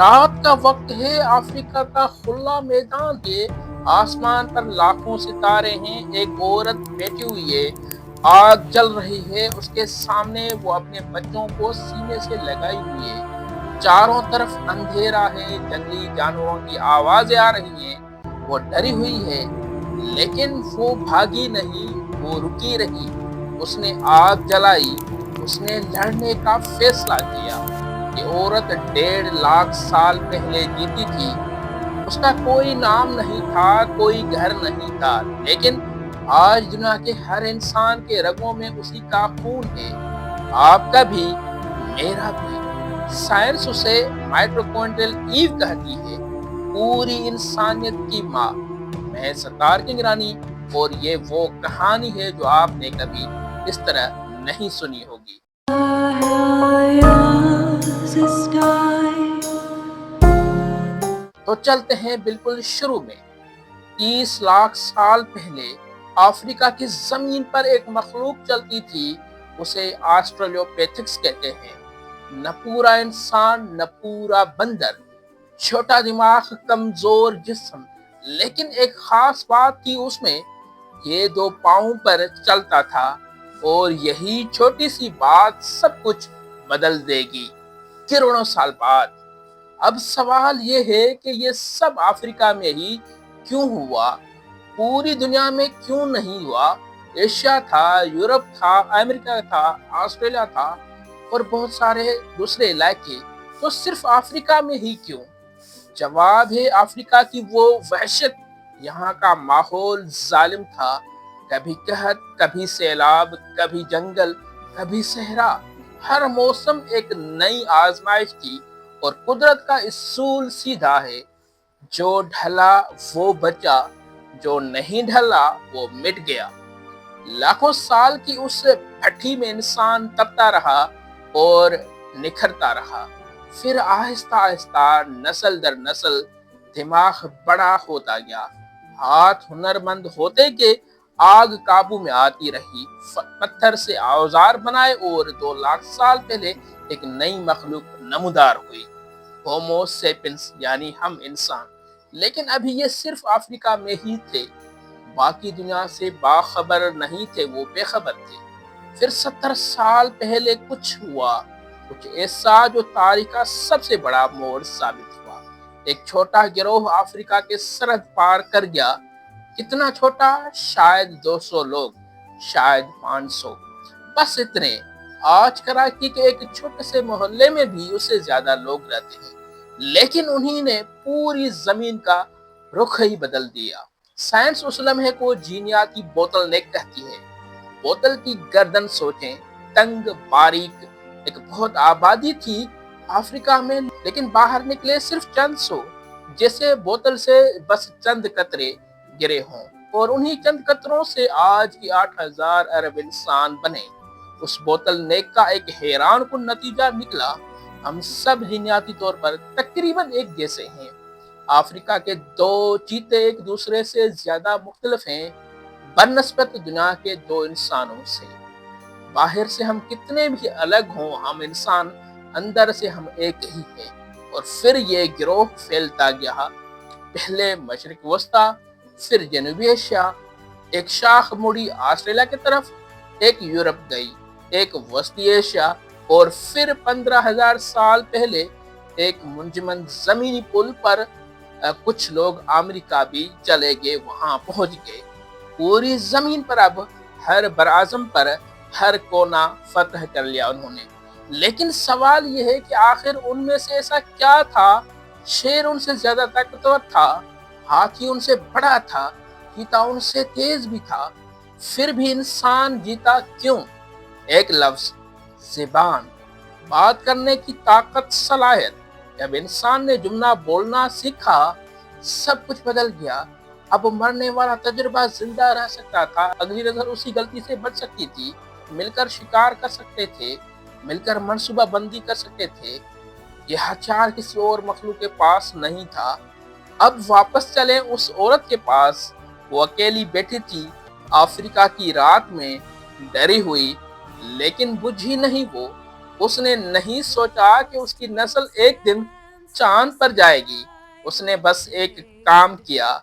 رات کا وقت ہے، افریقہ کا کھلا میدان ہے، آسمان پر لاکھوں ستارے ہیں، ایک عورت بیٹھی ہوئی ہے، آگ جل رہی ہے، اس کے سامنے وہ اپنے بچوں کو سینے سے لگائی ہوئی ہے، چاروں طرف اندھیرا ہے، جنگلی جانوروں کی آوازیں آ رہی ہیں، وہ ڈری ہوئی ہے، لیکن وہ بھاگی نہیں، وہ رکی رہی، اس نے آگ جلائی، اس نے لڑنے کا فیصلہ کیا۔ یہ عورت 1.5 لاکھ سال پہلے جیتی تھی، اس کا کوئی نام نہیں تھا، کوئی گھر نہیں تھا، لیکن آج دنیا کے ہر انسان کے رگوں میں اسی کا خون ہے، آپ کا بھی، میرا بھی۔ سائنس اسے مائٹوکونڈریل ایو کہتی ہے، پوری انسانیت کی ماں۔ میں ستار کنگرانی، اور یہ وہ کہانی ہے جو آپ نے کبھی اس طرح نہیں سنی ہوگی۔ تو چلتے ہیں بالکل شروع میں۔ 30 لاکھ سال پہلے افریقہ کی زمین پر ایک مخلوق چلتی تھی، اسے آسٹریلوپیتھکس کہتے ہیں۔ نہ پورا انسان، نہ پورا بندر، چھوٹا دماغ، کمزور جسم، لیکن ایک خاص بات تھی اس میں، یہ 2 پاؤں پر چلتا تھا، اور یہی چھوٹی سی بات سب کچھ بدل دے گی کروڑوں سال بعد۔ اب سوال یہ ہے کہ یہ سب افریقہ میں ہی کیوں ہوا؟ پوری دنیا میں کیوں نہیں ہوا؟ ایشیا تھا، یورپ تھا، امریکہ تھا، آسٹریلیا تھا، اور بہت سارے دوسرے علاقے، تو صرف افریقہ میں ہی کیوں؟ جواب ہے افریقہ کی وہ وحشت۔ یہاں کا ماحول ظالم تھا، کبھی قحط، کبھی سیلاب، کبھی جنگل، کبھی صحرا۔ ہر موسم ایک نئی آزمائش تھی، اور قدرت کا اصول سیدھا ہے، جو ڈھلا وہ بچا، جو نہیں ڈھلا وہ مٹ گیا۔ لاکھوں سال کی اس بھٹی میں انسان تپتا رہا اور نکھرتا رہا، پھر آہستہ آہستہ نسل در نسل دماغ بڑا ہوتا گیا، ہاتھ ہنرمند ہوتے گئے، آگ قابو میں آتی رہی، پتھر سے اوزار بنائے، اور 2 لاکھ سال پہلے ایک نئی مخلوق نمودار ہوئی، ہومو سیپینس، یعنی ہم انسان۔ لیکن ابھی یہ صرف افریقہ میں ہی تھے، باقی دنیا سے باخبر نہیں تھے، وہ بے خبر تھے۔ پھر 70 سال پہلے کچھ ہوا، کچھ ایسا جو تاریخ کا سب سے بڑا موڑ ثابت ہوا۔ ایک چھوٹا گروہ افریقہ کے سرحد پار کر گیا۔ کتنا چھوٹا؟ شاید 200 لوگ، شاید 500، بس اتنے۔ آج کراچی کے ایک چھوٹے سے محلے میں بھی اس سے زیادہ لوگ رہتے ہیں، لیکن انہی نے پوری زمین کا رخ ہی بدل دیا۔ سائنس اس لمحے کو جینیاتی بوتل نیک کہتی ہے۔ بوتل کی گردن سوچیں، تنگ، باریک، ایک بہت آبادی تھی افریقہ میں، لیکن باہر نکلے صرف چند سو، جیسے بوتل سے بس چند قطرے گرے ہوں، اور انہی چند قطروں سے آج کی 8000 ارب انسان بنے۔ اس بوتل نیک کا ایک حیران کن نتیجہ نکلا، ہم سب جینیاتی طور پر تقریباً ایک جیسے ہیں۔ افریقہ کے 2 چیتے ایک دوسرے سے زیادہ مختلف ہیں بنسبت دنیا کے 2 انسانوں سے۔ باہر سے ہم کتنے بھی الگ ہوں، ہم انسان، اندر سے ہم ایک ہی ہیں۔ اور پھر یہ گروہ پھیلتا گیا، پہلے مشرق وسطی، پھر جنوبی ایشیا، ایک شاخ مڑی آسٹریلیا کی طرف، ایک یورپ گئی، ایک وسطی ایشیا، اور پھر 15,000 سال پہلے ایک منجمد زمینی پل پر کچھ لوگ امریکہ بھی چلے گئے، وہاں پہنچ گئے۔ پوری زمین پر اب ہر براعظم پر ہر کونا فتح کر لیا انہوں نے۔ لیکن سوال یہ ہے کہ آخر ان میں سے ایسا کیا تھا؟ شیر ان سے زیادہ طاقتور تھا، ہاتھی ان سے بڑا تھا، چیتا ان سے تیز بھی تھا، پھر بھی انسان جیتا کیوں؟ ایک لفظ، زبان، بات کرنے کی طاقت، صلاحیت۔ جب انسان نے جملہ بولنا سیکھا، سب کچھ بدل گیا۔ اب مرنے والا تجربہ زندہ رہ سکتا تھا، اگلی نظر اسی غلطی سے بچ سکتی تھی، مل کر شکار کر سکتے تھے، مل کر منصوبہ بندی کر سکتے تھے۔ یہ ہتھیار کسی اور مخلوق کے پاس نہیں تھا۔ اب واپس چلیں اس عورت کے پاس، وہ اکیلی بیٹھی تھی افریقہ کی رات میں، ڈری ہوئی، لیکن بجھی نہیں وہ۔ اس نے نہیں سوچا کہ اس کی نسل ایک دن چاند پر جائے گی۔ اس نے بس ایک کام کیا،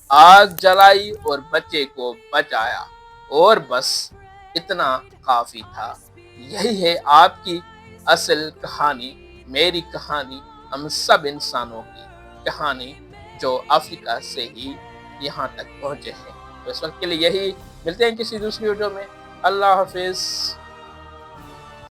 آگ جلائی اور بچے کو بچایا، اور بس اتنا کافی تھا۔ یہی ہے آپ کی اصل کہانی، میری کہانی، ہم سب انسانوں کی کہانی جو افریقہ سے ہی یہاں تک پہنچے ہیں۔ تو اس وقت کے لیے یہی، ملتے ہیں کسی دوسری ویڈیو میں۔ اللہ حافظ۔